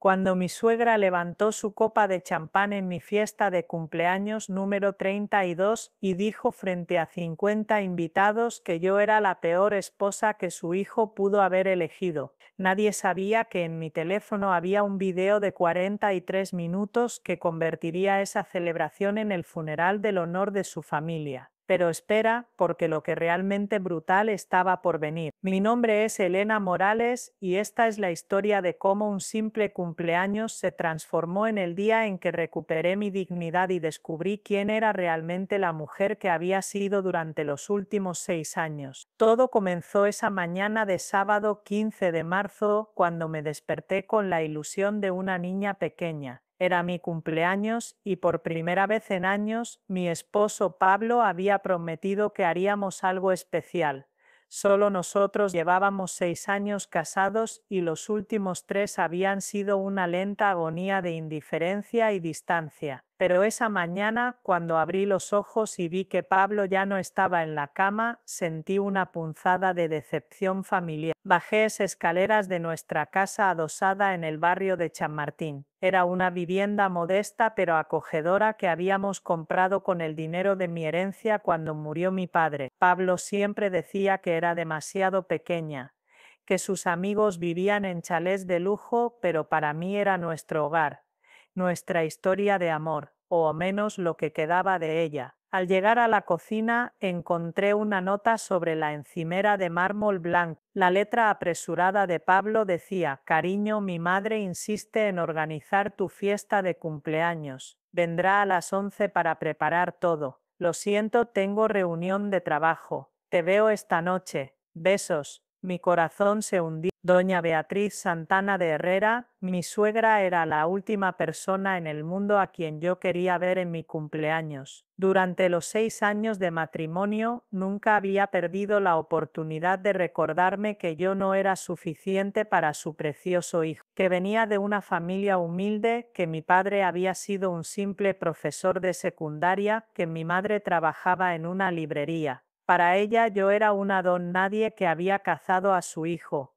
Cuando mi suegra levantó su copa de champán en mi fiesta de cumpleaños número 32 y dijo frente a 50 invitados que yo era la peor esposa que su hijo pudo haber elegido. Nadie sabía que en mi teléfono había un video de 43 minutos que convertiría esa celebración en el funeral del honor de su familia. Pero espera, porque lo que realmente brutal estaba por venir. Mi nombre es Elena Morales y esta es la historia de cómo un simple cumpleaños se transformó en el día en que recuperé mi dignidad y descubrí quién era realmente la mujer que había sido durante los últimos 6 años. Todo comenzó esa mañana de sábado 15 de marzo, cuando me desperté con la ilusión de una niña pequeña. Era mi cumpleaños y por primera vez en años mi esposo Pablo había prometido que haríamos algo especial. Solo nosotros llevábamos 6 años casados y los últimos 3 habían sido una lenta agonía de indiferencia y distancia. Pero esa mañana, cuando abrí los ojos y vi que Pablo ya no estaba en la cama, sentí una punzada de decepción familiar. Bajé escaleras de nuestra casa adosada en el barrio de Chamartín. Era una vivienda modesta pero acogedora que habíamos comprado con el dinero de mi herencia cuando murió mi padre. Pablo siempre decía que era demasiado pequeña, que sus amigos vivían en chalés de lujo, pero para mí era nuestro hogar, nuestra historia de amor, o al menos lo que quedaba de ella. Al llegar a la cocina encontré una nota sobre la encimera de mármol blanco. La letra apresurada de Pablo decía: «Cariño, mi madre insiste en organizar tu fiesta de cumpleaños. Vendrá a las 11 para preparar todo. Lo siento, tengo reunión de trabajo. Te veo esta noche. Besos». Mi corazón se hundió. Doña Beatriz Santana de Herrera, mi suegra, era la última persona en el mundo a quien yo quería ver en mi cumpleaños. Durante los 6 años de matrimonio nunca había perdido la oportunidad de recordarme que yo no era suficiente para su precioso hijo, que venía de una familia humilde, que mi padre había sido un simple profesor de secundaria, que mi madre trabajaba en una librería. Para ella yo era una don nadie que había cazado a su hijo,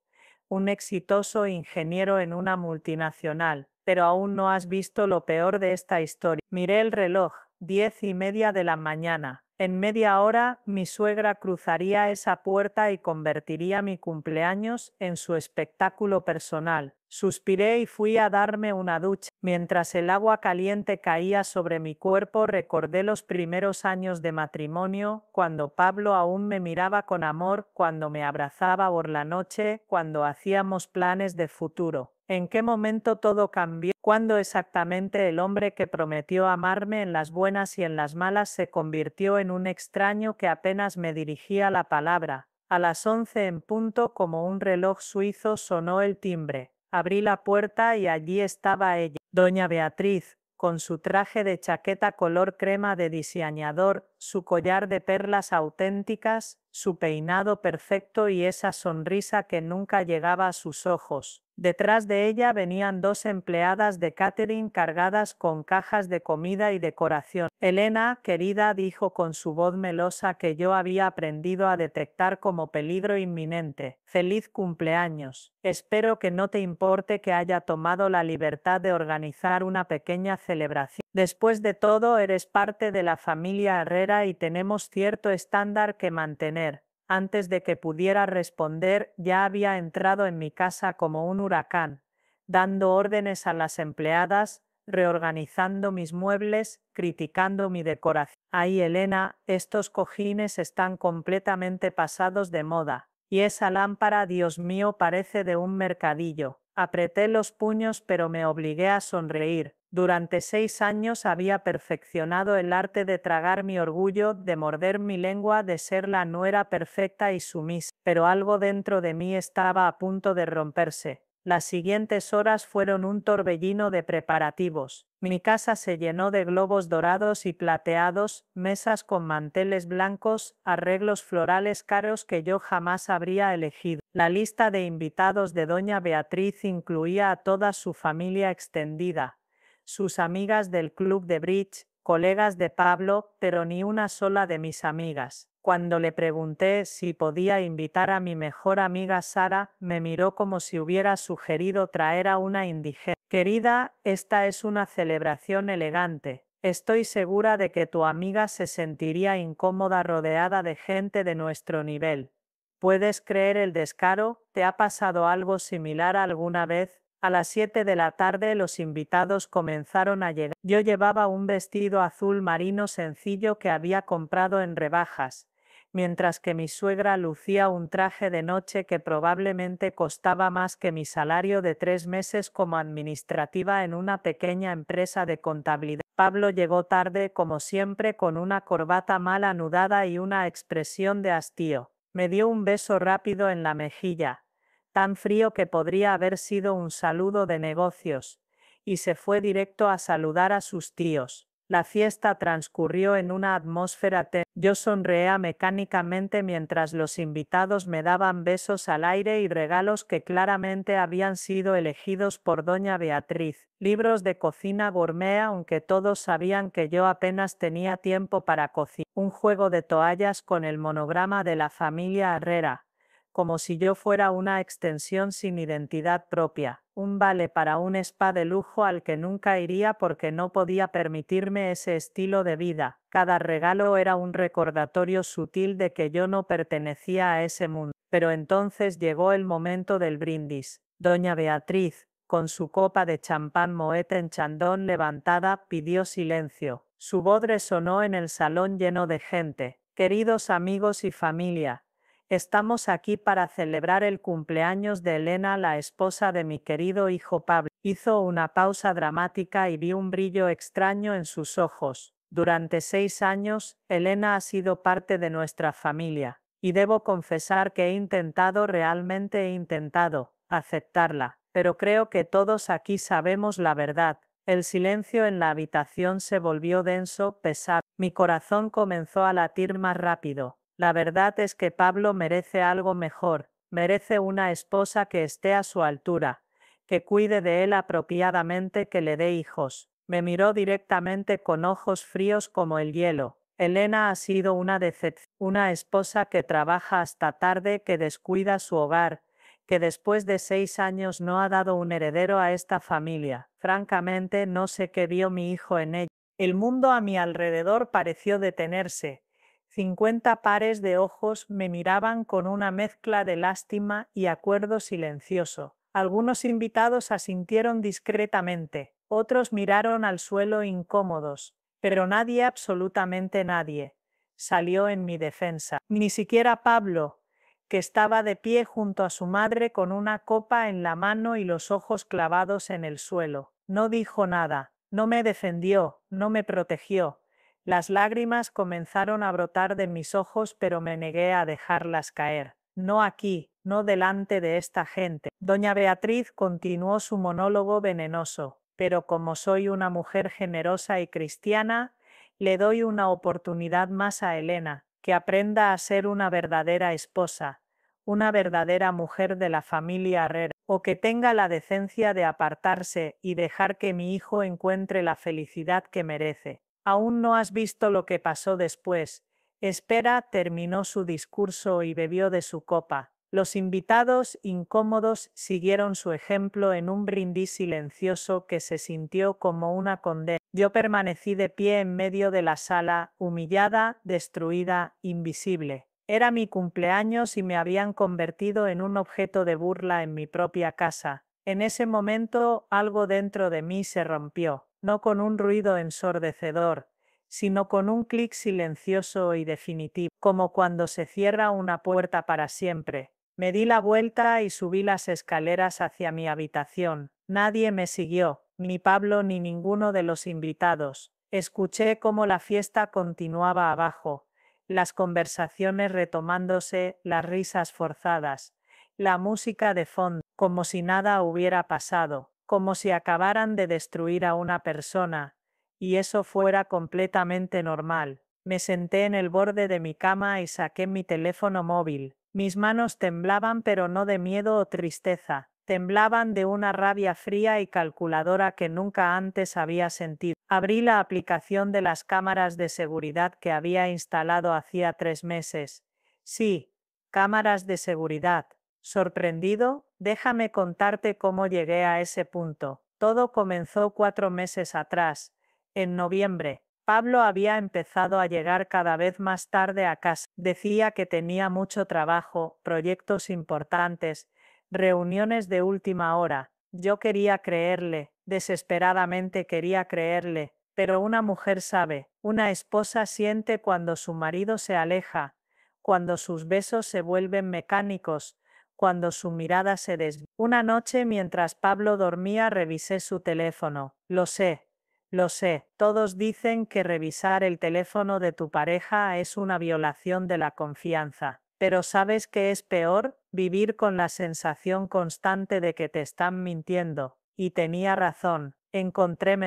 un exitoso ingeniero en una multinacional. Pero aún no has visto lo peor de esta historia. Miré el reloj, 10:30 de la mañana. En media hora mi suegra cruzaría esa puerta y convertiría mi cumpleaños en su espectáculo personal. Suspiré y fui a darme una ducha. Mientras el agua caliente caía sobre mi cuerpo, recordé los primeros años de matrimonio, cuando Pablo aún me miraba con amor, cuando me abrazaba por la noche, cuando hacíamos planes de futuro. ¿En qué momento todo cambió? ¿Cuándo exactamente el hombre que prometió amarme en las buenas y en las malas se convirtió en un extraño que apenas me dirigía la palabra? A las 11 en punto, como un reloj suizo, sonó el timbre. Abrí la puerta y allí estaba ella, doña Beatriz, con su traje de chaqueta color crema de diseñador, su collar de perlas auténticas, su peinado perfecto y esa sonrisa que nunca llegaba a sus ojos. Detrás de ella venían 2 empleadas de catering cargadas con cajas de comida y decoración. «Elena, querida», dijo con su voz melosa que yo había aprendido a detectar como peligro inminente. «Feliz cumpleaños. Espero que no te importe que haya tomado la libertad de organizar una pequeña celebración. Después de todo, eres parte de la familia Herrera y tenemos cierto estándar que mantener». Antes de que pudiera responder, ya había entrado en mi casa como un huracán, dando órdenes a las empleadas, reorganizando mis muebles, criticando mi decoración. «Ay, Elena, estos cojines están completamente pasados de moda. Y esa lámpara, Dios mío, parece de un mercadillo». Apreté los puños, pero me obligué a sonreír. Durante 6 años había perfeccionado el arte de tragar mi orgullo, de morder mi lengua, de ser la nuera perfecta y sumisa. Pero algo dentro de mí estaba a punto de romperse. Las siguientes horas fueron un torbellino de preparativos. Mi casa se llenó de globos dorados y plateados, mesas con manteles blancos, arreglos florales caros que yo jamás habría elegido. La lista de invitados de doña Beatriz incluía a toda su familia extendida, sus amigas del club de bridge, colegas de Pablo, pero ni una sola de mis amigas. Cuando le pregunté si podía invitar a mi mejor amiga Sara, me miró como si hubiera sugerido traer a una indigente. Querida, esta es una celebración elegante. Estoy segura de que tu amiga se sentiría incómoda rodeada de gente de nuestro nivel. ¿Puedes creer el descaro? ¿Te ha pasado algo similar alguna vez? A las 7 de la tarde los invitados comenzaron a llegar. Yo llevaba un vestido azul marino sencillo que había comprado en rebajas, mientras que mi suegra lucía un traje de noche que probablemente costaba más que mi salario de 3 meses como administrativa en una pequeña empresa de contabilidad. Pablo llegó tarde, como siempre, con una corbata mal anudada y una expresión de hastío. Me dio un beso rápido en la mejilla, tan frío que podría haber sido un saludo de negocios, y se fue directo a saludar a sus tíos. La fiesta transcurrió en una atmósfera tensa. Yo sonreía mecánicamente mientras los invitados me daban besos al aire y regalos que claramente habían sido elegidos por doña Beatriz. Libros de cocina gourmet, aunque todos sabían que yo apenas tenía tiempo para cocinar. Un juego de toallas con el monograma de la familia Herrera, como si yo fuera una extensión sin identidad propia. Un vale para un spa de lujo al que nunca iría porque no podía permitirme ese estilo de vida. Cada regalo era un recordatorio sutil de que yo no pertenecía a ese mundo. Pero entonces llegó el momento del brindis. Doña Beatriz, con su copa de champán Moet en Chandon levantada, pidió silencio. Su voz resonó en el salón lleno de gente. Queridos amigos y familia, estamos aquí para celebrar el cumpleaños de Elena, la esposa de mi querido hijo Pablo. Hizo una pausa dramática y vi un brillo extraño en sus ojos. Durante 6 años, Elena ha sido parte de nuestra familia, y debo confesar que realmente he intentado, aceptarla, pero creo que todos aquí sabemos la verdad. El silencio en la habitación se volvió denso, pesado. Mi corazón comenzó a latir más rápido. La verdad es que Pablo merece algo mejor, merece una esposa que esté a su altura, que cuide de él apropiadamente, que le dé hijos. Me miró directamente con ojos fríos como el hielo. Elena ha sido una decepción, una esposa que trabaja hasta tarde, que descuida su hogar, que después de 6 años no ha dado un heredero a esta familia. Francamente, no sé qué vio mi hijo en ella. El mundo a mi alrededor pareció detenerse. 50 pares de ojos me miraban con una mezcla de lástima y acuerdo silencioso. Algunos invitados asintieron discretamente, otros miraron al suelo incómodos, pero nadie, absolutamente nadie, salió en mi defensa. Ni siquiera Pablo, que estaba de pie junto a su madre con una copa en la mano y los ojos clavados en el suelo. No dijo nada, no me defendió, no me protegió. Las lágrimas comenzaron a brotar de mis ojos, pero me negué a dejarlas caer. No aquí, no delante de esta gente. Doña Beatriz continuó su monólogo venenoso, pero como soy una mujer generosa y cristiana, le doy una oportunidad más a Elena, que aprenda a ser una verdadera esposa, una verdadera mujer de la familia Herrera, o que tenga la decencia de apartarse y dejar que mi hijo encuentre la felicidad que merece. Aún no has visto lo que pasó después. Espera, terminó su discurso y bebió de su copa. Los invitados, incómodos, siguieron su ejemplo en un brindis silencioso que se sintió como una condena. Yo permanecí de pie en medio de la sala, humillada, destruida, invisible. Era mi cumpleaños y me habían convertido en un objeto de burla en mi propia casa. En ese momento algo dentro de mí se rompió, no con un ruido ensordecedor, sino con un clic silencioso y definitivo, como cuando se cierra una puerta para siempre. Me di la vuelta y subí las escaleras hacia mi habitación. Nadie me siguió, ni Pablo ni ninguno de los invitados. Escuché cómo la fiesta continuaba abajo, las conversaciones retomándose, las risas forzadas, la música de fondo, como si nada hubiera pasado, como si acabaran de destruir a una persona, y eso fuera completamente normal. Me senté en el borde de mi cama y saqué mi teléfono móvil. Mis manos temblaban, pero no de miedo o tristeza. Temblaban de una rabia fría y calculadora que nunca antes había sentido. Abrí la aplicación de las cámaras de seguridad que había instalado hacía 3 meses. Sí, cámaras de seguridad. Sorprendido, déjame contarte cómo llegué a ese punto. Todo comenzó 4 meses atrás. En noviembre, Pablo había empezado a llegar cada vez más tarde a casa. Decía que tenía mucho trabajo, proyectos importantes, reuniones de última hora. Yo quería creerle, desesperadamente quería creerle, pero una mujer sabe, una esposa siente cuando su marido se aleja, cuando sus besos se vuelven mecánicos, cuando su mirada se desvía. Una noche mientras Pablo dormía revisé su teléfono. Lo sé, todos dicen que revisar el teléfono de tu pareja es una violación de la confianza. Pero ¿sabes qué es peor? Vivir con la sensación constante de que te están mintiendo. Y tenía razón. Encontré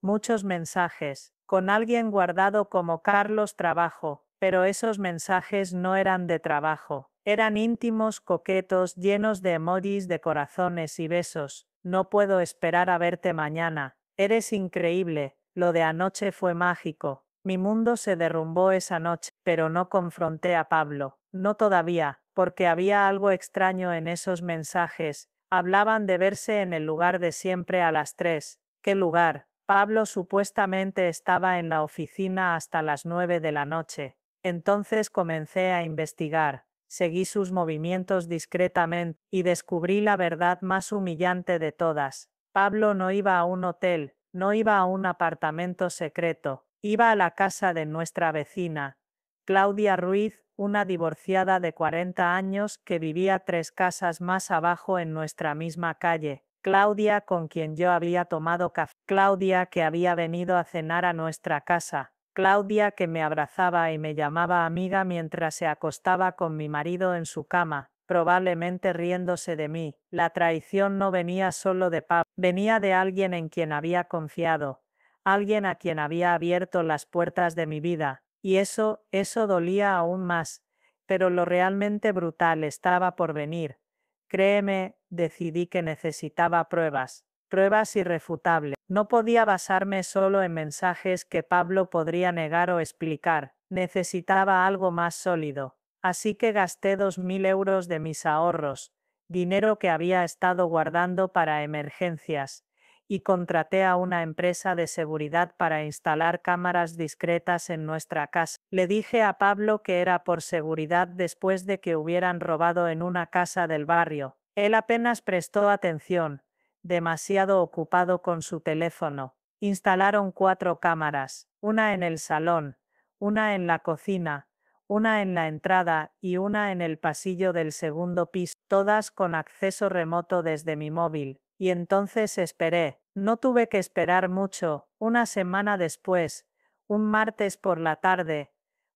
muchos mensajes, con alguien guardado como Carlos Trabajo, pero esos mensajes no eran de trabajo. Eran íntimos, coquetos, llenos de emojis de corazones y besos. No puedo esperar a verte mañana. Eres increíble. Lo de anoche fue mágico. Mi mundo se derrumbó esa noche, pero no confronté a Pablo. No todavía, porque había algo extraño en esos mensajes. Hablaban de verse en el lugar de siempre a las 3. ¿Qué lugar? Pablo supuestamente estaba en la oficina hasta las 9 de la noche. Entonces comencé a investigar. Seguí sus movimientos discretamente y descubrí la verdad más humillante de todas. Pablo no iba a un hotel, no iba a un apartamento secreto, iba a la casa de nuestra vecina, Claudia Ruiz, una divorciada de 40 años que vivía 3 casas más abajo en nuestra misma calle. Claudia, con quien yo había tomado café. Claudia, que había venido a cenar a nuestra casa. Claudia, que me abrazaba y me llamaba amiga mientras se acostaba con mi marido en su cama, probablemente riéndose de mí. La traición no venía solo de Pablo, venía de alguien en quien había confiado, alguien a quien había abierto las puertas de mi vida. Y eso dolía aún más, pero lo realmente brutal estaba por venir. Créeme, decidí que necesitaba pruebas, pruebas irrefutables. No podía basarme solo en mensajes que Pablo podría negar o explicar, necesitaba algo más sólido. Así que gasté 2.000 euros de mis ahorros, dinero que había estado guardando para emergencias, y contraté a una empresa de seguridad para instalar cámaras discretas en nuestra casa. Le dije a Pablo que era por seguridad después de que hubieran robado en una casa del barrio. Él apenas prestó atención, demasiado ocupado con su teléfono. Instalaron 4 cámaras, una en el salón, una en la cocina, una en la entrada y una en el pasillo del segundo piso, todas con acceso remoto desde mi móvil. Y entonces esperé. No tuve que esperar mucho. Una semana después, un martes por la tarde,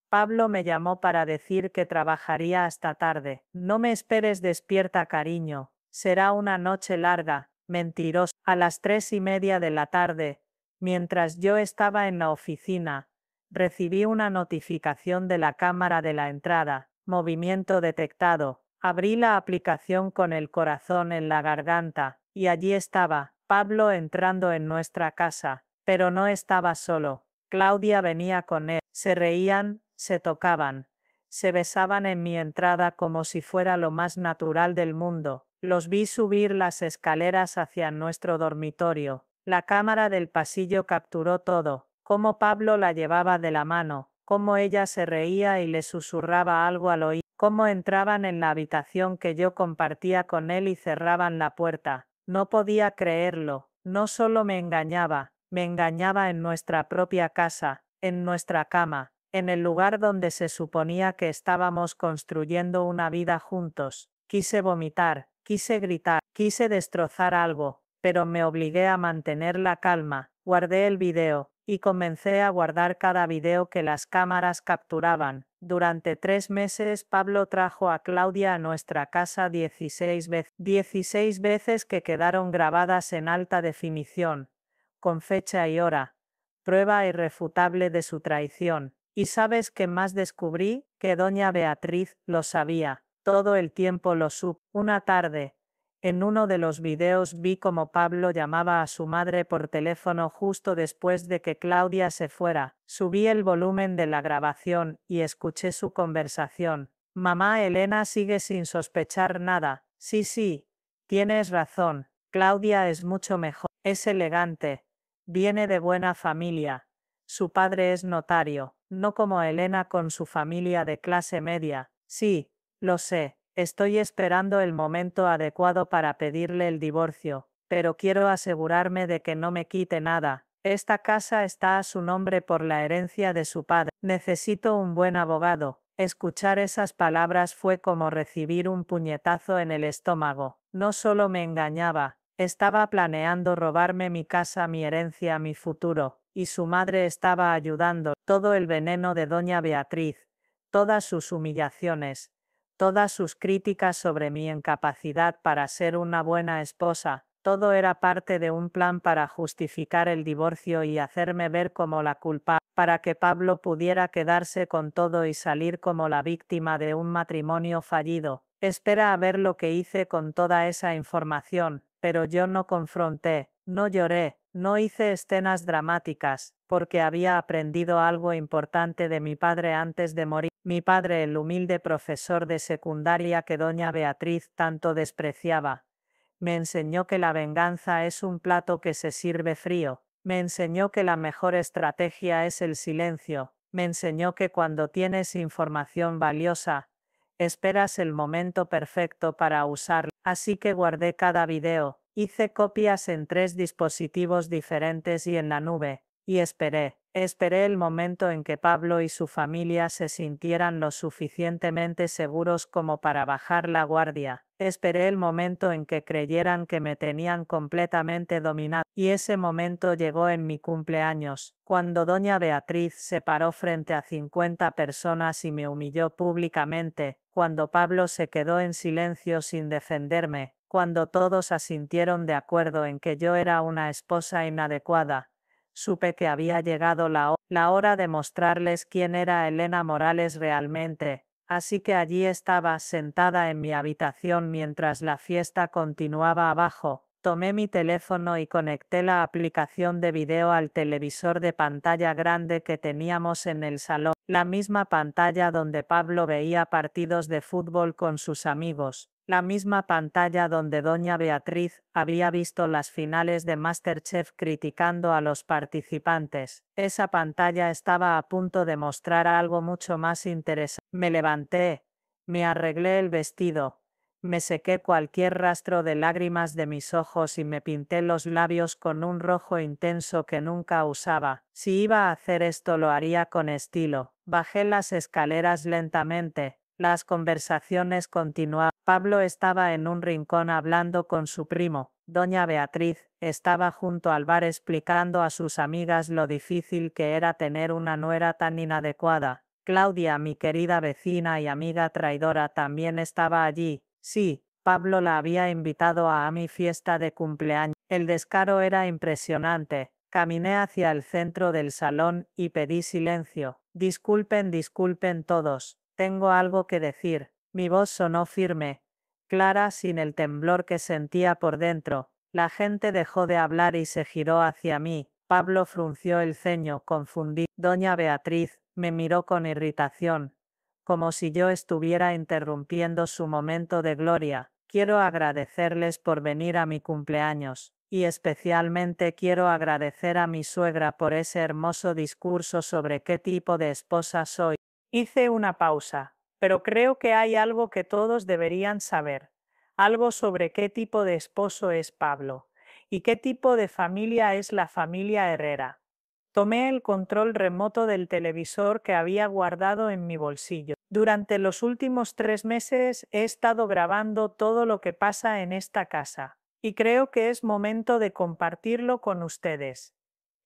Pablo me llamó para decir que trabajaría hasta tarde. No me esperes despierta, cariño. Será una noche larga. Mentiroso. A las 3:30 de la tarde, mientras yo estaba en la oficina, recibí una notificación de la cámara de la entrada. Movimiento detectado. Abrí la aplicación con el corazón en la garganta, y allí estaba, Pablo entrando en nuestra casa. Pero no estaba solo. Claudia venía con él. Se reían, se tocaban, se besaban en mi entrada como si fuera lo más natural del mundo. Los vi subir las escaleras hacia nuestro dormitorio. La cámara del pasillo capturó todo, cómo Pablo la llevaba de la mano, cómo ella se reía y le susurraba algo al oído, cómo entraban en la habitación que yo compartía con él y cerraban la puerta. No podía creerlo, no solo me engañaba en nuestra propia casa, en nuestra cama, en el lugar donde se suponía que estábamos construyendo una vida juntos. Quise vomitar, quise gritar, quise destrozar algo, pero me obligué a mantener la calma. Guardé el video, y comencé a guardar cada video que las cámaras capturaban. Durante 3 meses Pablo trajo a Claudia a nuestra casa 16 veces. 16 veces que quedaron grabadas en alta definición, con fecha y hora, prueba irrefutable de su traición. ¿Y sabes qué más descubrí? Que doña Beatriz lo sabía. Todo el tiempo lo supo. Una tarde, En uno de los videos vi cómo Pablo llamaba a su madre por teléfono justo después de que Claudia se fuera. Subí el volumen de la grabación y escuché su conversación. Mamá, Elena sigue sin sospechar nada. Sí, tienes razón. Claudia es mucho mejor. Es elegante. Viene de buena familia. Su padre es notario, no como Elena con su familia de clase media. Sí, lo sé. Estoy esperando el momento adecuado para pedirle el divorcio, pero quiero asegurarme de que no me quite nada. Esta casa está a su nombre por la herencia de su padre. Necesito un buen abogado. Escuchar esas palabras fue como recibir un puñetazo en el estómago. No solo me engañaba, estaba planeando robarme mi casa, mi herencia, mi futuro, y su madre estaba ayudando. Todo el veneno de doña Beatriz, todas sus humillaciones, todas sus críticas sobre mi incapacidad para ser una buena esposa, todo era parte de un plan para justificar el divorcio y hacerme ver como la culpable, para que Pablo pudiera quedarse con todo y salir como la víctima de un matrimonio fallido. Espera a ver lo que hice con toda esa información, pero yo no confronté, no lloré, no hice escenas dramáticas, porque había aprendido algo importante de mi padre antes de morir. Mi padre, el humilde profesor de secundaria que doña Beatriz tanto despreciaba, me enseñó que la venganza es un plato que se sirve frío. Me enseñó que la mejor estrategia es el silencio. Me enseñó que cuando tienes información valiosa, esperas el momento perfecto para usarla. Así que guardé cada video, hice copias en 3 dispositivos diferentes y en la nube, y esperé el momento en que Pablo y su familia se sintieran lo suficientemente seguros como para bajar la guardia. Esperé el momento en que creyeran que me tenían completamente dominado. Y ese momento llegó en mi cumpleaños, cuando doña Beatriz se paró frente a 50 personas y me humilló públicamente, cuando Pablo se quedó en silencio sin defenderme, cuando todos asintieron de acuerdo en que yo era una esposa inadecuada. Supe que había llegado la hora de mostrarles quién era Elena Morales realmente. Así que allí estaba, sentada en mi habitación mientras la fiesta continuaba abajo. Tomé mi teléfono y conecté la aplicación de video al televisor de pantalla grande que teníamos en el salón, la misma pantalla donde Pablo veía partidos de fútbol con sus amigos, la misma pantalla donde doña Beatriz había visto las finales de MasterChef criticando a los participantes. Esa pantalla estaba a punto de mostrar algo mucho más interesante. Me levanté, me arreglé el vestido, me sequé cualquier rastro de lágrimas de mis ojos y me pinté los labios con un rojo intenso que nunca usaba. Si iba a hacer esto lo haría con estilo. Bajé las escaleras lentamente. Las conversaciones continuaban. Pablo estaba en un rincón hablando con su primo. Doña Beatriz estaba junto al bar explicando a sus amigas lo difícil que era tener una nuera tan inadecuada. Claudia, mi querida vecina y amiga traidora, también estaba allí. Sí, Pablo la había invitado a mi fiesta de cumpleaños. El descaro era impresionante. Caminé hacia el centro del salón y pedí silencio. Disculpen todos. Tengo algo que decir. Mi voz sonó firme, clara, sin el temblor que sentía por dentro. La gente dejó de hablar y se giró hacia mí. Pablo frunció el ceño, confundido. Doña Beatriz me miró con irritación, como si yo estuviera interrumpiendo su momento de gloria. Quiero agradecerles por venir a mi cumpleaños, y especialmente quiero agradecer a mi suegra por ese hermoso discurso sobre qué tipo de esposa soy. Hice una pausa, pero creo que hay algo que todos deberían saber, algo sobre qué tipo de esposo es Pablo, y qué tipo de familia es la familia Herrera. Tomé el control remoto del televisor que había guardado en mi bolsillo. Durante los últimos 3 meses he estado grabando todo lo que pasa en esta casa, y creo que es momento de compartirlo con ustedes.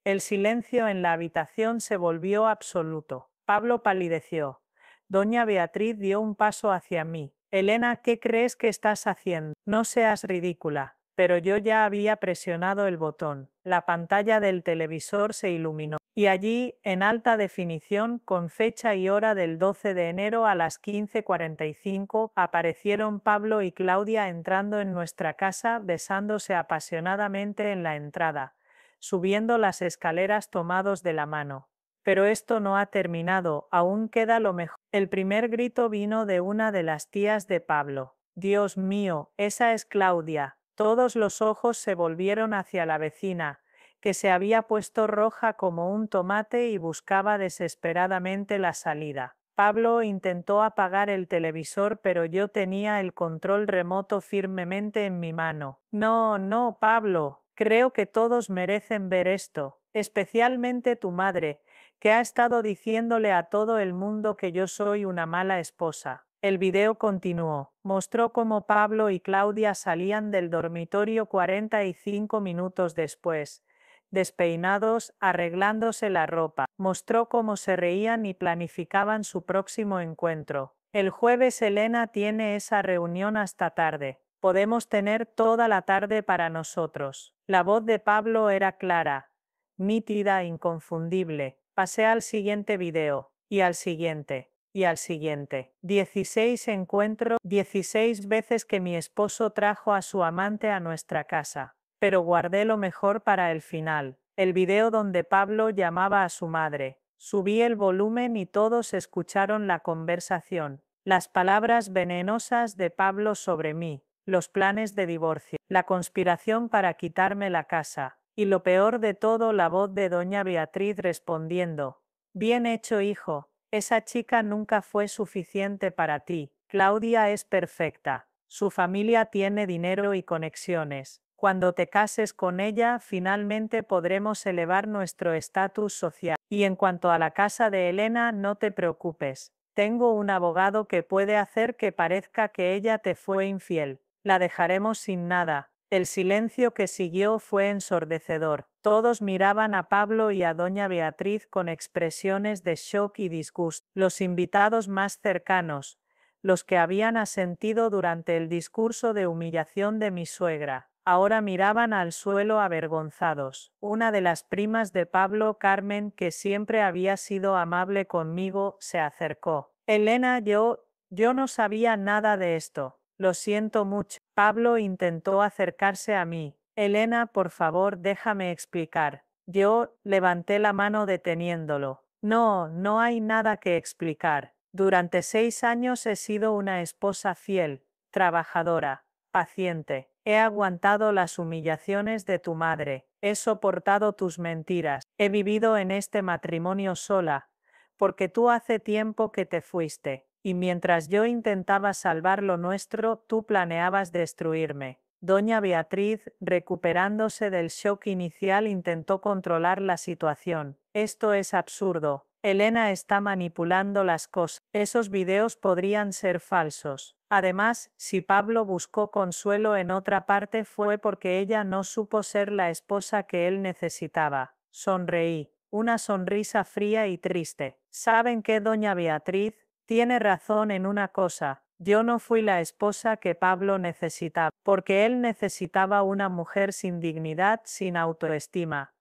El silencio en la habitación se volvió absoluto. Pablo palideció. Doña Beatriz dio un paso hacia mí. Elena, ¿qué crees que estás haciendo? No seas ridícula. Pero yo ya había presionado el botón. La pantalla del televisor se iluminó. Y allí, en alta definición, con fecha y hora del 12 de enero a las 15:45, aparecieron Pablo y Claudia entrando en nuestra casa, besándose apasionadamente en la entrada, subiendo las escaleras tomados de la mano. Pero esto no ha terminado, aún queda lo mejor. El primer grito vino de una de las tías de Pablo. Dios mío, esa es Claudia. Todos los ojos se volvieron hacia la vecina, que se había puesto roja como un tomate y buscaba desesperadamente la salida. Pablo intentó apagar el televisor, pero yo tenía el control remoto firmemente en mi mano. No, no, Pablo, creo que todos merecen ver esto, especialmente tu madre, que ha estado diciéndole a todo el mundo que yo soy una mala esposa. El video continuó. Mostró cómo Pablo y Claudia salían del dormitorio 45 minutos después, despeinados, arreglándose la ropa. Mostró cómo se reían y planificaban su próximo encuentro. El jueves Elena tiene esa reunión hasta tarde. Podemos tener toda la tarde para nosotros. La voz de Pablo era clara, nítida, inconfundible. Pasé al siguiente video, y al siguiente, y al siguiente. 16 encuentros, 16 veces que mi esposo trajo a su amante a nuestra casa. Pero guardé lo mejor para el final, el video donde Pablo llamaba a su madre. Subí el volumen y todos escucharon la conversación, las palabras venenosas de Pablo sobre mí, los planes de divorcio, la conspiración para quitarme la casa, y lo peor de todo, la voz de doña Beatriz respondiendo: bien hecho, hijo, esa chica nunca fue suficiente para ti. Claudia es perfecta, su familia tiene dinero y conexiones. Cuando te cases con ella, finalmente podremos elevar nuestro estatus social. Y en cuanto a la casa de Elena, no te preocupes. Tengo un abogado que puede hacer que parezca que ella te fue infiel. La dejaremos sin nada. El silencio que siguió fue ensordecedor. Todos miraban a Pablo y a doña Beatriz con expresiones de shock y disgusto. Los invitados más cercanos, los que habían asentido durante el discurso de humillación de mi suegra, ahora miraban al suelo avergonzados. Una de las primas de Pablo, Carmen, que siempre había sido amable conmigo, se acercó. Elena, yo no sabía nada de esto. Lo siento mucho. Pablo intentó acercarse a mí. Elena, por favor, déjame explicar. Yo levanté la mano deteniéndolo. No, no hay nada que explicar. Durante 6 años he sido una esposa fiel, trabajadora, paciente. He aguantado las humillaciones de tu madre. He soportado tus mentiras. He vivido en este matrimonio sola, porque tú hace tiempo que te fuiste, y mientras yo intentaba salvar lo nuestro, tú planeabas destruirme. Doña Beatriz, recuperándose del shock inicial, intentó controlar la situación. Esto es absurdo. Elena está manipulando las cosas. Esos videos podrían ser falsos. Además, si Pablo buscó consuelo en otra parte fue porque ella no supo ser la esposa que él necesitaba. Sonreí. Una sonrisa fría y triste. ¿Saben qué, doña Beatriz? Tiene razón en una cosa. Yo no fui la esposa que Pablo necesitaba, porque él necesitaba una mujer sin dignidad, sin autoestima,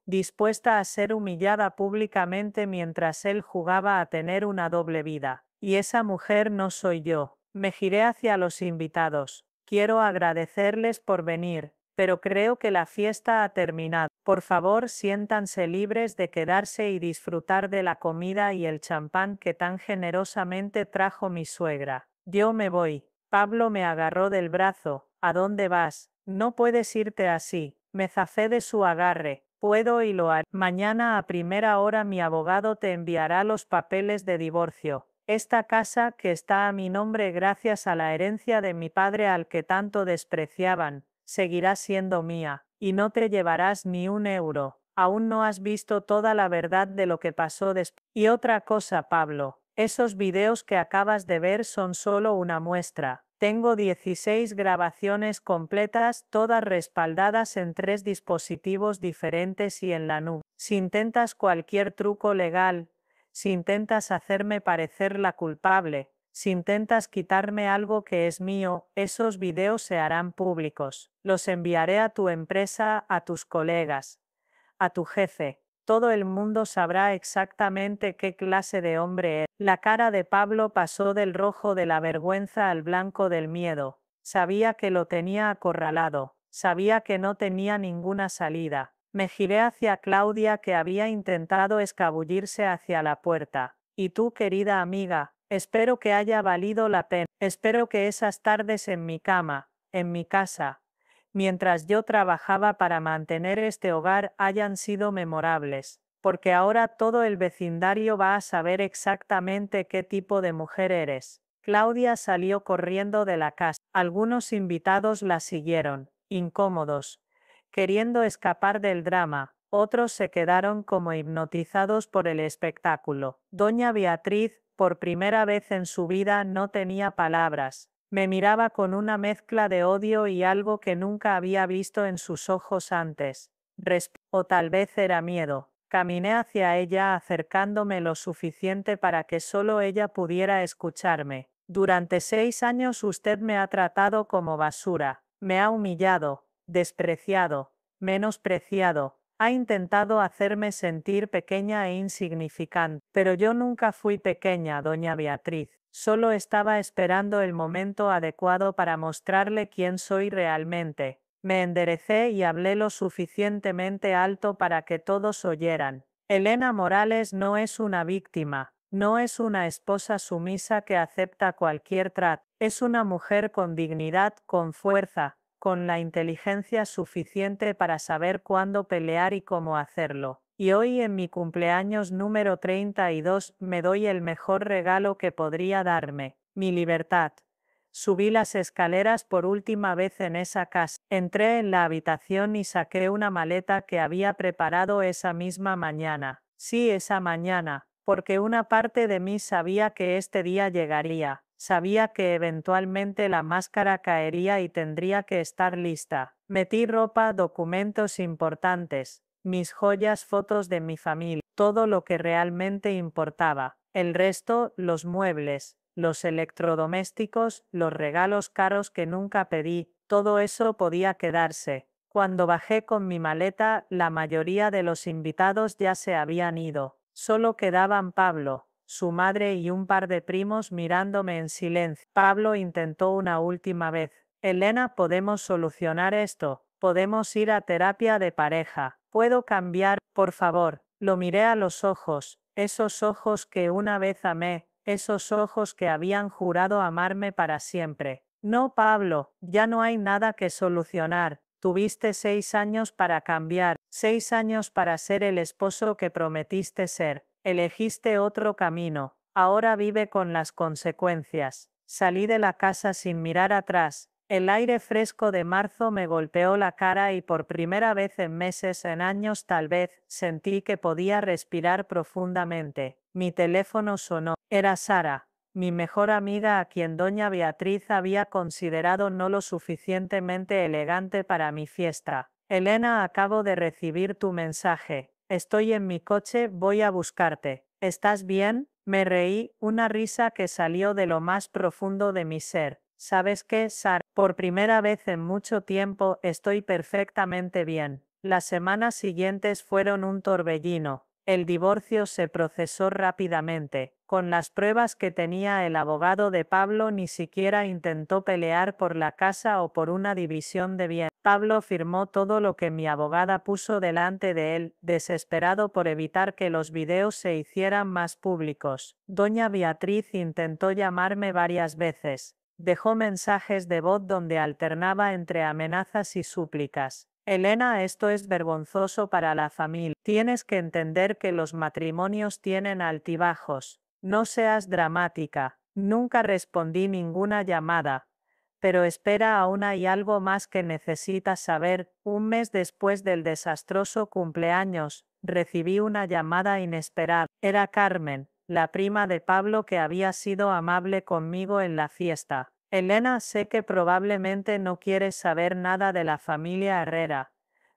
dispuesta a ser humillada públicamente mientras él jugaba a tener una doble vida. Y esa mujer no soy yo. Me giré hacia los invitados. Quiero agradecerles por venir, pero creo que la fiesta ha terminado. Por favor, siéntanse libres de quedarse y disfrutar de la comida y el champán que tan generosamente trajo mi suegra. Yo me voy. Pablo me agarró del brazo. ¿A dónde vas? No puedes irte así. Me zafé de su agarre. Puedo y lo haré. Mañana a primera hora mi abogado te enviará los papeles de divorcio. Esta casa, que está a mi nombre gracias a la herencia de mi padre al que tanto despreciaban, seguirá siendo mía, y no te llevarás ni un euro. Aún no has visto toda la verdad de lo que pasó después. Y otra cosa, Pablo, esos videos que acabas de ver son solo una muestra. Tengo 16 grabaciones completas, todas respaldadas en 3 dispositivos diferentes y en la nube. Si intentas cualquier truco legal, si intentas hacerme parecer la culpable, si intentas quitarme algo que es mío, esos videos se harán públicos. Los enviaré a tu empresa, a tus colegas, a tu jefe. Todo el mundo sabrá exactamente qué clase de hombre es. La cara de Pablo pasó del rojo de la vergüenza al blanco del miedo. Sabía que lo tenía acorralado. Sabía que no tenía ninguna salida. Me giré hacia Claudia, que había intentado escabullirse hacia la puerta. Y tú, querida amiga, espero que haya valido la pena. Espero que esas tardes en mi cama, en mi casa, mientras yo trabajaba para mantener este hogar, hayan sido memorables, porque ahora todo el vecindario va a saber exactamente qué tipo de mujer eres. Claudia salió corriendo de la casa. Algunos invitados la siguieron, incómodos, queriendo escapar del drama. Otros se quedaron como hipnotizados por el espectáculo. Doña Beatriz, por primera vez en su vida, no tenía palabras. Me miraba con una mezcla de odio y algo que nunca había visto en sus ojos antes. O tal vez era miedo. Caminé hacia ella, acercándome lo suficiente para que solo ella pudiera escucharme. Durante 6 años usted me ha tratado como basura. Me ha humillado, despreciado, menospreciado. Ha intentado hacerme sentir pequeña e insignificante. Pero yo nunca fui pequeña, doña Beatriz. Solo estaba esperando el momento adecuado para mostrarle quién soy realmente. Me enderecé y hablé lo suficientemente alto para que todos oyeran. Elena Morales no es una víctima, no es una esposa sumisa que acepta cualquier trato. Es una mujer con dignidad, con fuerza, con la inteligencia suficiente para saber cuándo pelear y cómo hacerlo. Y hoy, en mi cumpleaños número 32, me doy el mejor regalo que podría darme: mi libertad. Subí las escaleras por última vez en esa casa. Entré en la habitación y saqué una maleta que había preparado esa misma mañana. Sí, esa mañana, porque una parte de mí sabía que este día llegaría. Sabía que eventualmente la máscara caería y tendría que estar lista. Metí ropa, documentos importantes, mis joyas, fotos de mi familia, todo lo que realmente importaba. El resto, los muebles, los electrodomésticos, los regalos caros que nunca pedí, todo eso podía quedarse. Cuando bajé con mi maleta, la mayoría de los invitados ya se habían ido. Solo quedaban Pablo, su madre y un par de primos mirándome en silencio. Pablo intentó una última vez. Elena, ¿podemos solucionar esto? Podemos ir a terapia de pareja. ¿Puedo cambiar, por favor? Lo miré a los ojos, esos ojos que una vez amé, esos ojos que habían jurado amarme para siempre. No, Pablo, ya no hay nada que solucionar. Tuviste 6 años para cambiar, 6 años para ser el esposo que prometiste ser. Elegiste otro camino. Ahora vive con las consecuencias. Salí de la casa sin mirar atrás. El aire fresco de marzo me golpeó la cara y por primera vez en meses, en años tal vez, sentí que podía respirar profundamente. Mi teléfono sonó. Era Sara, mi mejor amiga, a quien doña Beatriz había considerado no lo suficientemente elegante para mi fiesta. Elena, acabo de recibir tu mensaje. Estoy en mi coche, voy a buscarte. ¿Estás bien? Me reí, una risa que salió de lo más profundo de mi ser. ¿Sabes qué, Sara? Por primera vez en mucho tiempo estoy perfectamente bien. Las semanas siguientes fueron un torbellino. El divorcio se procesó rápidamente. Con las pruebas que tenía el abogado de Pablo, ni siquiera intentó pelear por la casa o por una división de bienes. Pablo firmó todo lo que mi abogada puso delante de él, desesperado por evitar que los videos se hicieran más públicos. Doña Beatriz intentó llamarme varias veces. Dejó mensajes de voz donde alternaba entre amenazas y súplicas. Elena, esto es vergonzoso para la familia. Tienes que entender que los matrimonios tienen altibajos. No seas dramática. Nunca respondí ninguna llamada. Pero espera, aún hay algo más que necesitas saber. Un mes después del desastroso cumpleaños, recibí una llamada inesperada. Era Carmen, la prima de Pablo, que había sido amable conmigo en la fiesta. Elena, sé que probablemente no quieres saber nada de la familia Herrera,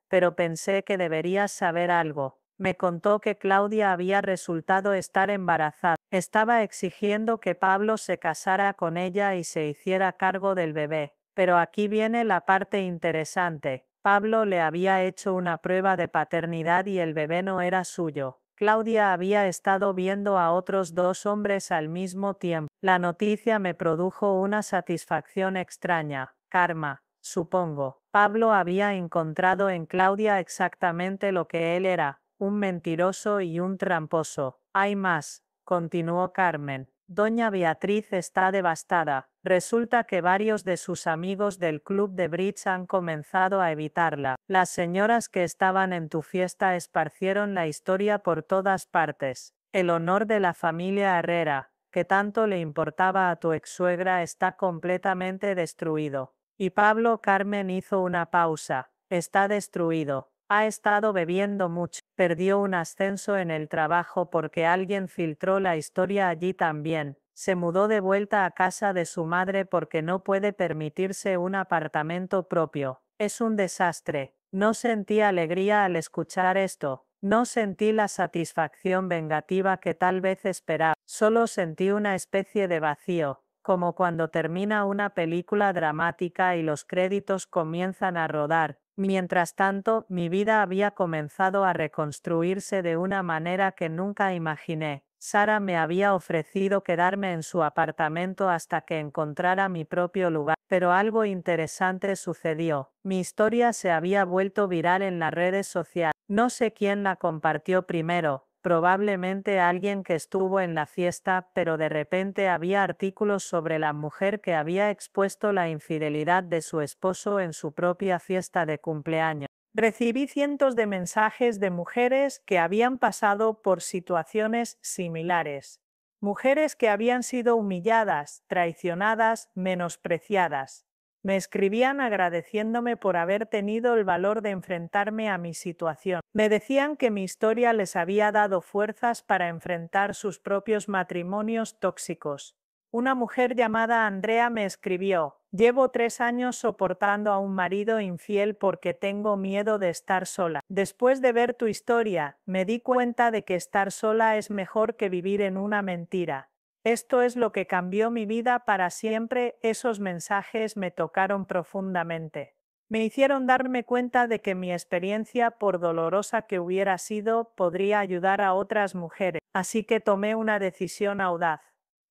pero pensé que deberías saber algo. Me contó que Claudia había resultado estar embarazada. Estaba exigiendo que Pablo se casara con ella y se hiciera cargo del bebé. Pero aquí viene la parte interesante. Pablo le había hecho una prueba de paternidad y el bebé no era suyo. Claudia había estado viendo a otros 2 hombres al mismo tiempo. La noticia me produjo una satisfacción extraña. Karma, supongo. Pablo había encontrado en Claudia exactamente lo que él era, un mentiroso y un tramposo. Hay más, continuó Carmen. Doña Beatriz está devastada. Resulta que varios de sus amigos del club de bridge han comenzado a evitarla. Las señoras que estaban en tu fiesta esparcieron la historia por todas partes. El honor de la familia Herrera, que tanto le importaba a tu ex-suegra, está completamente destruido. Y Pablo Carmen hizo una pausa. Está destruido. Ha estado bebiendo mucho. Perdió un ascenso en el trabajo porque alguien filtró la historia allí también. Se mudó de vuelta a casa de su madre porque no puede permitirse un apartamento propio. Es un desastre. No sentí alegría al escuchar esto. No sentí la satisfacción vengativa que tal vez esperaba. Solo sentí una especie de vacío, como cuando termina una película dramática y los créditos comienzan a rodar. Mientras tanto, mi vida había comenzado a reconstruirse de una manera que nunca imaginé. Sara me había ofrecido quedarme en su apartamento hasta que encontrara mi propio lugar, pero algo interesante sucedió. Mi historia se había vuelto viral en las redes sociales. No sé quién la compartió primero. Probablemente alguien que estuvo en la fiesta, pero de repente había artículos sobre la mujer que había expuesto la infidelidad de su esposo en su propia fiesta de cumpleaños. Recibí cientos de mensajes de mujeres que habían pasado por situaciones similares. Mujeres que habían sido humilladas, traicionadas, menospreciadas. Me escribían agradeciéndome por haber tenido el valor de enfrentarme a mi situación. Me decían que mi historia les había dado fuerzas para enfrentar sus propios matrimonios tóxicos. Una mujer llamada Andrea me escribió: llevo 3 años soportando a un marido infiel porque tengo miedo de estar sola. Después de ver tu historia, me di cuenta de que estar sola es mejor que vivir en una mentira. Esto es lo que cambió mi vida para siempre. Esos mensajes me tocaron profundamente. Me hicieron darme cuenta de que mi experiencia, por dolorosa que hubiera sido, podría ayudar a otras mujeres. Así que tomé una decisión audaz.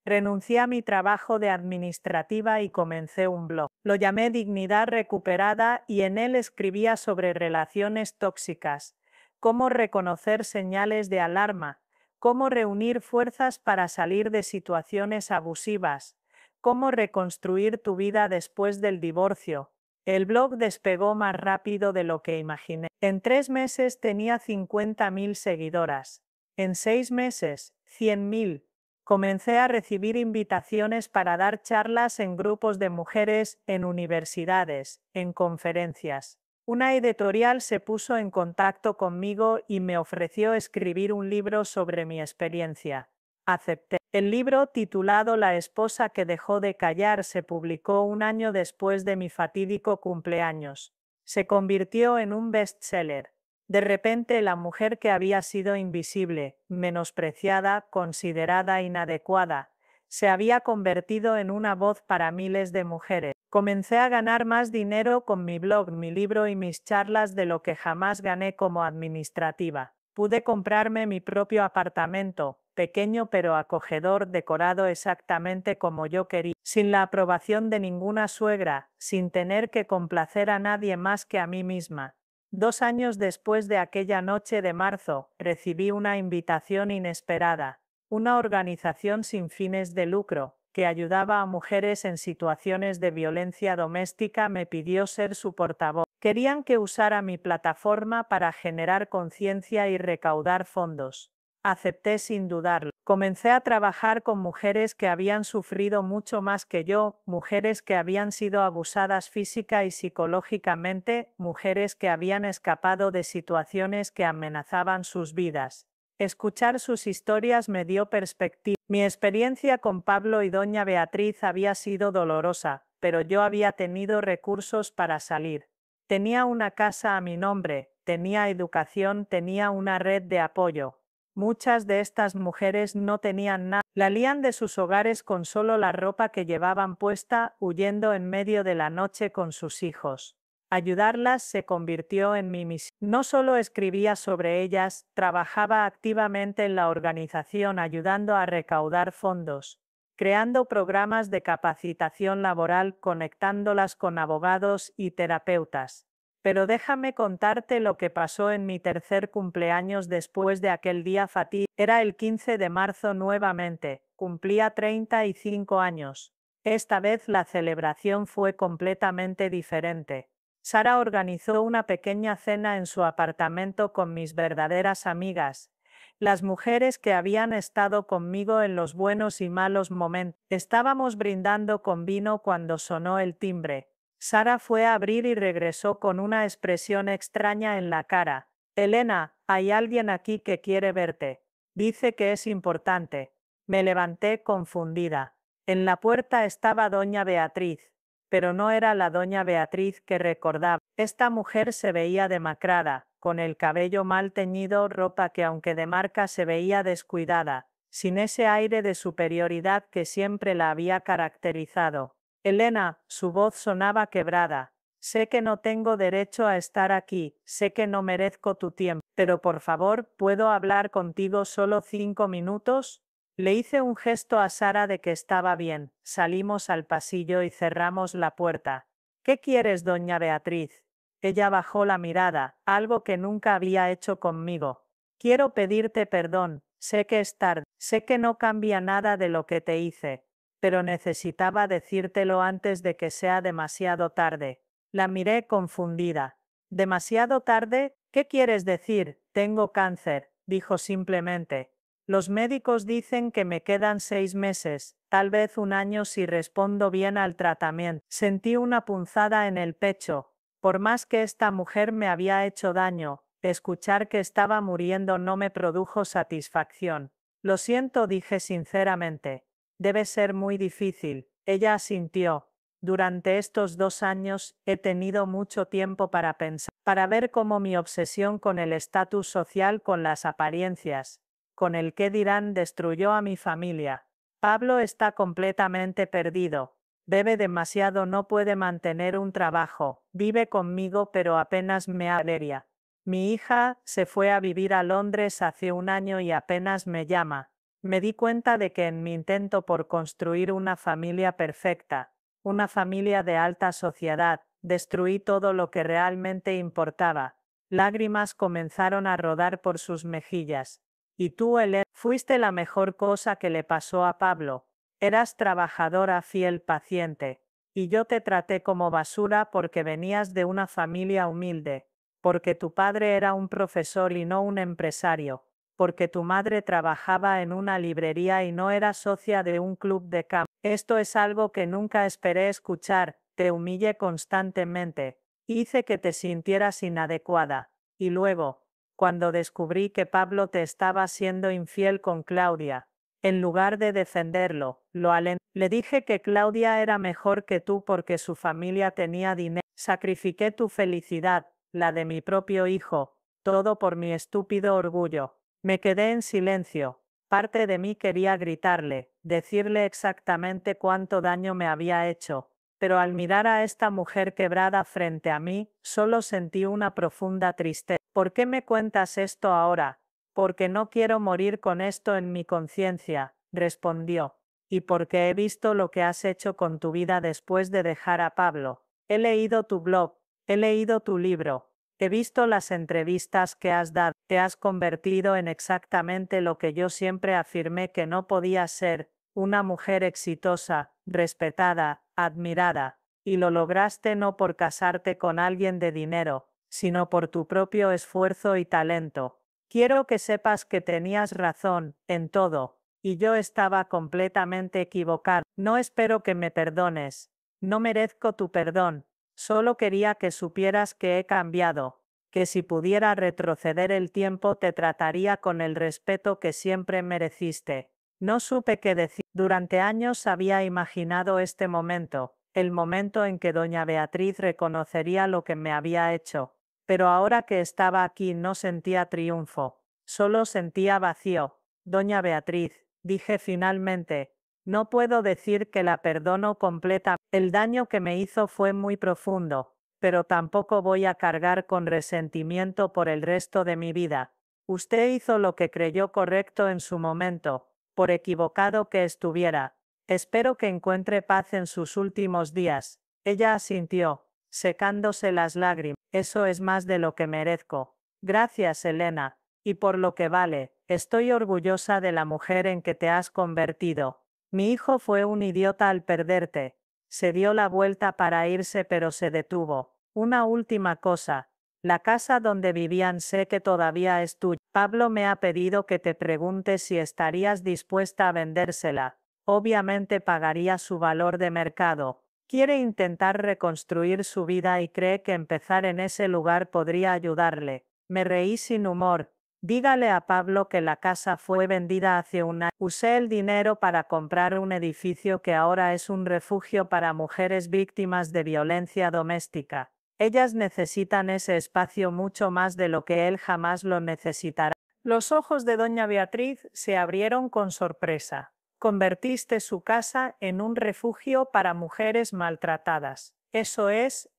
Renuncié a mi trabajo de administrativa y comencé un blog. Lo llamé Dignidad Recuperada y en él escribía sobre relaciones tóxicas, cómo reconocer señales de alarma, cómo reunir fuerzas para salir de situaciones abusivas, cómo reconstruir tu vida después del divorcio. El blog despegó más rápido de lo que imaginé. En 3 meses tenía 50.000 seguidoras. En 6 meses, 100.000. Comencé a recibir invitaciones para dar charlas en grupos de mujeres, en universidades, en conferencias. Una editorial se puso en contacto conmigo y me ofreció escribir un libro sobre mi experiencia. Acepté. El libro, titulado La esposa que dejó de callar, se publicó un año después de mi fatídico cumpleaños. Se convirtió en un bestseller. De repente, la mujer que había sido invisible, menospreciada, considerada inadecuada, se había convertido en una voz para miles de mujeres. Comencé a ganar más dinero con mi blog, mi libro y mis charlas de lo que jamás gané como administrativa. Pude comprarme mi propio apartamento, pequeño pero acogedor, decorado exactamente como yo quería, sin la aprobación de ninguna suegra, sin tener que complacer a nadie más que a mí misma. 2 años después de aquella noche de marzo, recibí una invitación inesperada. Una organización sin fines de lucro, que ayudaba a mujeres en situaciones de violencia doméstica, me pidió ser su portavoz. Querían que usara mi plataforma para generar conciencia y recaudar fondos. Acepté sin dudarlo. Comencé a trabajar con mujeres que habían sufrido mucho más que yo, mujeres que habían sido abusadas física y psicológicamente, mujeres que habían escapado de situaciones que amenazaban sus vidas. Escuchar sus historias me dio perspectiva. Mi experiencia con Pablo y doña Beatriz había sido dolorosa, pero yo había tenido recursos para salir. Tenía una casa a mi nombre, tenía educación, tenía una red de apoyo. Muchas de estas mujeres no tenían nada. Salían de sus hogares con solo la ropa que llevaban puesta, huyendo en medio de la noche con sus hijos. Ayudarlas se convirtió en mi misión. No solo escribía sobre ellas, trabajaba activamente en la organización ayudando a recaudar fondos, creando programas de capacitación laboral, conectándolas con abogados y terapeutas. Pero déjame contarte lo que pasó en mi tercer cumpleaños después de aquel día fatídico. Era el 15 de marzo nuevamente, cumplía 35 años. Esta vez la celebración fue completamente diferente. Sara organizó una pequeña cena en su apartamento con mis verdaderas amigas, las mujeres que habían estado conmigo en los buenos y malos momentos. Estábamos brindando con vino cuando sonó el timbre. Sara fue a abrir y regresó con una expresión extraña en la cara. Elena, hay alguien aquí que quiere verte. Dice que es importante. Me levanté confundida. En la puerta estaba doña Beatriz, pero no era la doña Beatriz que recordaba. Esta mujer se veía demacrada, con el cabello mal teñido, ropa que aunque de marca se veía descuidada, sin ese aire de superioridad que siempre la había caracterizado. Elena, su voz sonaba quebrada. Sé que no tengo derecho a estar aquí, sé que no merezco tu tiempo, pero por favor, ¿puedo hablar contigo solo 5 minutos? Le hice un gesto a Sara de que estaba bien. Salimos al pasillo y cerramos la puerta. ¿Qué quieres, doña Beatriz? Ella bajó la mirada, algo que nunca había hecho conmigo. Quiero pedirte perdón, sé que es tarde, sé que no cambia nada de lo que te hice, pero necesitaba decírtelo antes de que sea demasiado tarde. La miré confundida. ¿Demasiado tarde? ¿Qué quieres decir? Tengo cáncer, dijo simplemente. Los médicos dicen que me quedan 6 meses, tal vez un año si respondo bien al tratamiento. Sentí una punzada en el pecho. Por más que esta mujer me había hecho daño, escuchar que estaba muriendo no me produjo satisfacción. Lo siento, dije sinceramente. Debe ser muy difícil. Ella asintió. Durante estos 2 años he tenido mucho tiempo para pensar, para ver cómo mi obsesión con el estatus social, con las apariencias, con el qué dirán destruyó a mi familia. Pablo está completamente perdido. Bebe demasiado, no puede mantener un trabajo, vive conmigo pero apenas me aleria. Mi hija se fue a vivir a Londres hace un año y apenas me llama. Me di cuenta de que en mi intento por construir una familia perfecta, una familia de alta sociedad, destruí todo lo que realmente importaba. Lágrimas comenzaron a rodar por sus mejillas. Y tú, Elena, fuiste la mejor cosa que le pasó a Pablo. Eras trabajadora, fiel, paciente. Y yo te traté como basura porque venías de una familia humilde, porque tu padre era un profesor y no un empresario, porque tu madre trabajaba en una librería y no era socia de un club de campo. Esto es algo que nunca esperé escuchar, te humillé constantemente, hice que te sintieras inadecuada. Y luego, cuando descubrí que Pablo te estaba siendo infiel con Claudia, en lugar de defenderlo, lo alenté. Le dije que Claudia era mejor que tú porque su familia tenía dinero. Sacrifiqué tu felicidad, la de mi propio hijo, todo por mi estúpido orgullo. Me quedé en silencio. Parte de mí quería gritarle, decirle exactamente cuánto daño me había hecho, pero al mirar a esta mujer quebrada frente a mí, solo sentí una profunda tristeza. ¿Por qué me cuentas esto ahora? Porque no quiero morir con esto en mi conciencia, respondió. Y porque he visto lo que has hecho con tu vida después de dejar a Pablo. He leído tu blog, he leído tu libro, he visto las entrevistas que has dado. Te has convertido en exactamente lo que yo siempre afirmé que no podías ser, una mujer exitosa, respetada, admirada. Y lo lograste no por casarte con alguien de dinero, sino por tu propio esfuerzo y talento. Quiero que sepas que tenías razón, en todo, y yo estaba completamente equivocado. No espero que me perdones. No merezco tu perdón. Solo quería que supieras que he cambiado, que si pudiera retroceder el tiempo te trataría con el respeto que siempre mereciste. No supe qué decir. Durante años había imaginado este momento, el momento en que doña Beatriz reconocería lo que me había hecho. Pero ahora que estaba aquí no sentía triunfo, solo sentía vacío. Doña Beatriz, dije finalmente, no puedo decir que la perdono completa. El daño que me hizo fue muy profundo, pero tampoco voy a cargar con resentimiento por el resto de mi vida. Usted hizo lo que creyó correcto en su momento, por equivocado que estuviera. Espero que encuentre paz en sus últimos días. Ella asintió, secándose las lágrimas. Eso es más de lo que merezco. Gracias, Elena. Y por lo que vale, estoy orgullosa de la mujer en que te has convertido. Mi hijo fue un idiota al perderte. Se dio la vuelta para irse, pero se detuvo. Una última cosa. La casa donde vivían sé que todavía es tuya. Pablo me ha pedido que te pregunte si estarías dispuesta a vendérsela. Obviamente pagaría su valor de mercado. Quiere intentar reconstruir su vida y cree que empezar en ese lugar podría ayudarle. Me reí sin humor. Dígale a Pablo que la casa fue vendida hace un año. Usé el dinero para comprar un edificio que ahora es un refugio para mujeres víctimas de violencia doméstica. Ellas necesitan ese espacio mucho más de lo que él jamás lo necesitará. Los ojos de doña Beatriz se abrieron con sorpresa. Convertiste su casa en un refugio para mujeres maltratadas. Eso es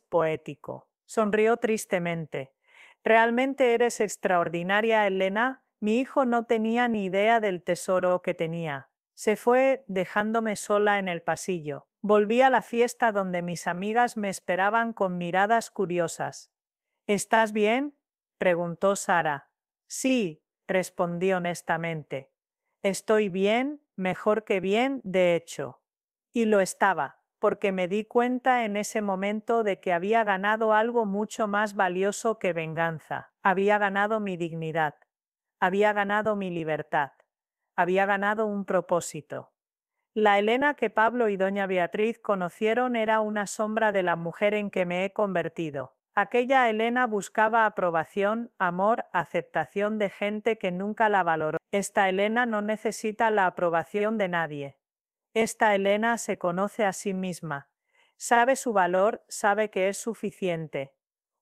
poético. Sonrió tristemente. Realmente eres extraordinaria, Elena. Mi hijo no tenía ni idea del tesoro que tenía. Se fue dejándome sola en el pasillo. Volví a la fiesta donde mis amigas me esperaban con miradas curiosas. ¿Estás bien?, preguntó Sara. Sí, respondí honestamente. Estoy bien, mejor que bien, de hecho. Y lo estaba, porque me di cuenta en ese momento de que había ganado algo mucho más valioso que venganza. Había ganado mi dignidad. Había ganado mi libertad. Había ganado un propósito. La Elena que Pablo y doña Beatriz conocieron era una sombra de la mujer en que me he convertido. Aquella Elena buscaba aprobación, amor, aceptación de gente que nunca la valoró. Esta Elena no necesita la aprobación de nadie. Esta Elena se conoce a sí misma. Sabe su valor, sabe que es suficiente.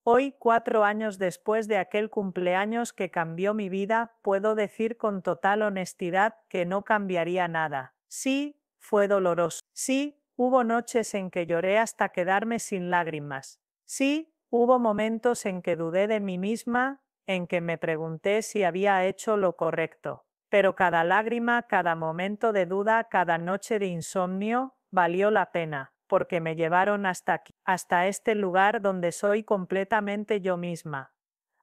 Hoy, 4 años después de aquel cumpleaños que cambió mi vida, puedo decir con total honestidad que no cambiaría nada. Sí, fue doloroso. Sí, hubo noches en que lloré hasta quedarme sin lágrimas. Sí, hubo momentos en que dudé de mí misma, en que me pregunté si había hecho lo correcto. Pero cada lágrima, cada momento de duda, cada noche de insomnio, valió la pena, porque me llevaron hasta aquí, hasta este lugar donde soy completamente yo misma.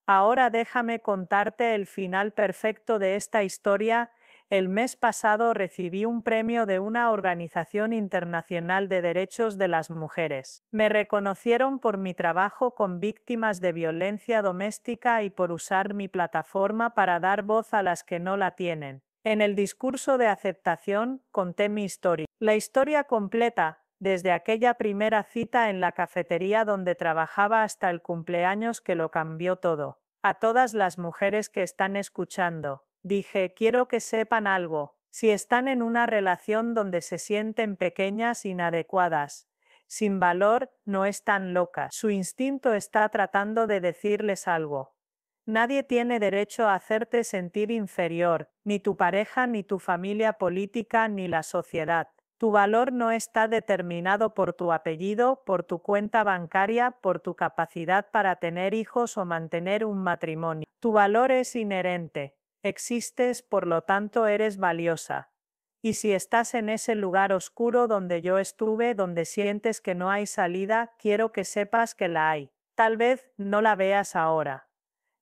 Ahora déjame contarte el final perfecto de esta historia. El mes pasado recibí un premio de una organización internacional de derechos de las mujeres. Me reconocieron por mi trabajo con víctimas de violencia doméstica y por usar mi plataforma para dar voz a las que no la tienen. En el discurso de aceptación conté mi historia. La historia completa, desde aquella primera cita en la cafetería donde trabajaba hasta el cumpleaños que lo cambió todo. A todas las mujeres que están escuchando, dije, quiero que sepan algo. Si están en una relación donde se sienten pequeñas, inadecuadas, sin valor, no están locas. Su instinto está tratando de decirles algo. Nadie tiene derecho a hacerte sentir inferior, ni tu pareja, ni tu familia política, ni la sociedad. Tu valor no está determinado por tu apellido, por tu cuenta bancaria, por tu capacidad para tener hijos o mantener un matrimonio. Tu valor es inherente. Existes, por lo tanto eres valiosa. Y si estás en ese lugar oscuro donde yo estuve, donde sientes que no hay salida, quiero que sepas que la hay. Tal vez no la veas ahora.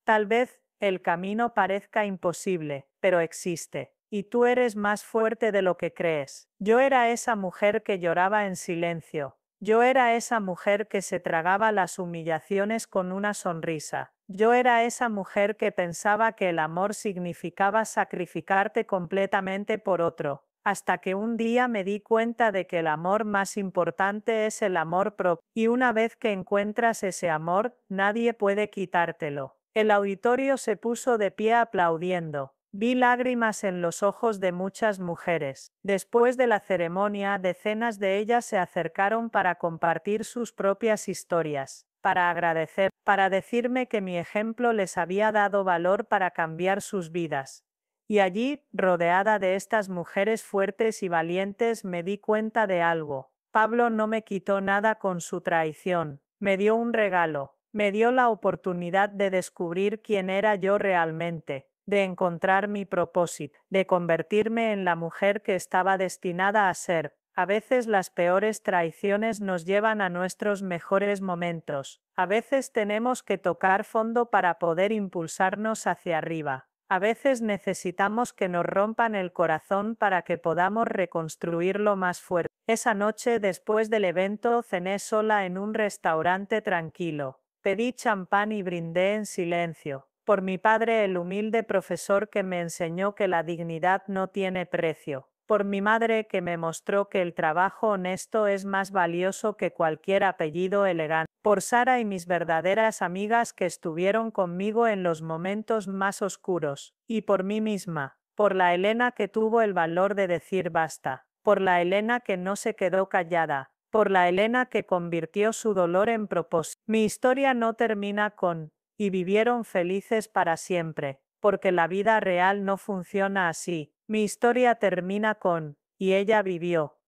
Tal vez el camino parezca imposible, pero existe. Y tú eres más fuerte de lo que crees. Yo era esa mujer que lloraba en silencio. Yo era esa mujer que se tragaba las humillaciones con una sonrisa. Yo era esa mujer que pensaba que el amor significaba sacrificarte completamente por otro. Hasta que un día me di cuenta de que el amor más importante es el amor propio. Y una vez que encuentras ese amor, nadie puede quitártelo. El auditorio se puso de pie aplaudiendo. Vi lágrimas en los ojos de muchas mujeres. Después de la ceremonia, decenas de ellas se acercaron para compartir sus propias historias, para agradecer, para decirme que mi ejemplo les había dado valor para cambiar sus vidas. Y allí, rodeada de estas mujeres fuertes y valientes, me di cuenta de algo. Pablo no me quitó nada con su traición. Me dio un regalo. Me dio la oportunidad de descubrir quién era yo realmente, de encontrar mi propósito, de convertirme en la mujer que estaba destinada a ser. A veces las peores traiciones nos llevan a nuestros mejores momentos. A veces tenemos que tocar fondo para poder impulsarnos hacia arriba. A veces necesitamos que nos rompan el corazón para que podamos reconstruirlo más fuerte. Esa noche, después del evento, cené sola en un restaurante tranquilo. Pedí champán y brindé en silencio. Por mi padre, el humilde profesor que me enseñó que la dignidad no tiene precio. Por mi madre, que me mostró que el trabajo honesto es más valioso que cualquier apellido elegante. Por Sara y mis verdaderas amigas que estuvieron conmigo en los momentos más oscuros. Y por mí misma. Por la Elena que tuvo el valor de decir basta. Por la Elena que no se quedó callada. Por la Elena que convirtió su dolor en propósito. Mi historia no termina con y vivieron felices para siempre, porque la vida real no funciona así. Mi historia termina con y ella vivió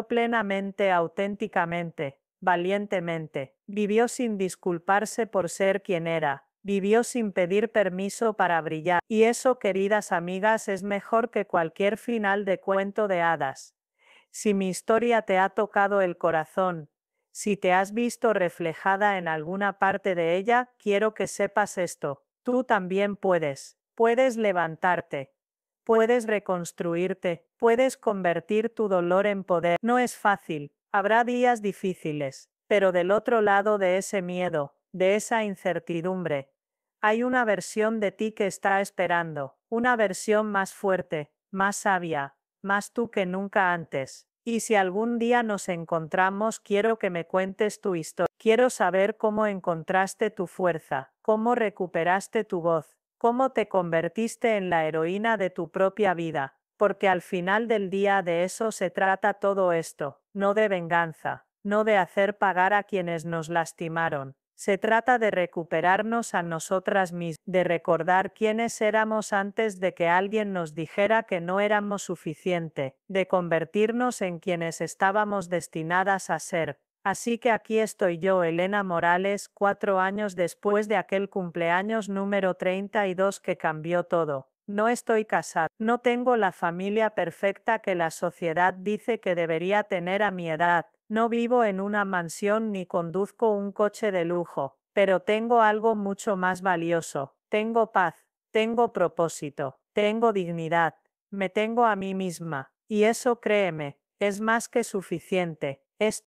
plenamente, auténticamente, valientemente, vivió sin disculparse por ser quien era, vivió sin pedir permiso para brillar. Y eso, queridas amigas, es mejor que cualquier final de cuento de hadas. Si mi historia te ha tocado el corazón, si te has visto reflejada en alguna parte de ella, quiero que sepas esto. Tú también puedes. Puedes levantarte. Puedes reconstruirte. Puedes convertir tu dolor en poder. No es fácil. Habrá días difíciles. Pero del otro lado de ese miedo, de esa incertidumbre, hay una versión de ti que está esperando. Una versión más fuerte, más sabia, más tú que nunca antes. Y si algún día nos encontramos, quiero que me cuentes tu historia. Quiero saber cómo encontraste tu fuerza, cómo recuperaste tu voz, cómo te convertiste en la heroína de tu propia vida, porque al final del día de eso se trata todo esto, no de venganza, no de hacer pagar a quienes nos lastimaron. Se trata de recuperarnos a nosotras mismas, de recordar quiénes éramos antes de que alguien nos dijera que no éramos suficiente, de convertirnos en quienes estábamos destinadas a ser. Así que aquí estoy yo, Elena Morales, 4 años después de aquel cumpleaños número 32 que cambió todo. No estoy casada, no tengo la familia perfecta que la sociedad dice que debería tener a mi edad. No vivo en una mansión ni conduzco un coche de lujo, pero tengo algo mucho más valioso. Tengo paz, tengo propósito, tengo dignidad, me tengo a mí misma. Y eso, créeme, es más que suficiente. Es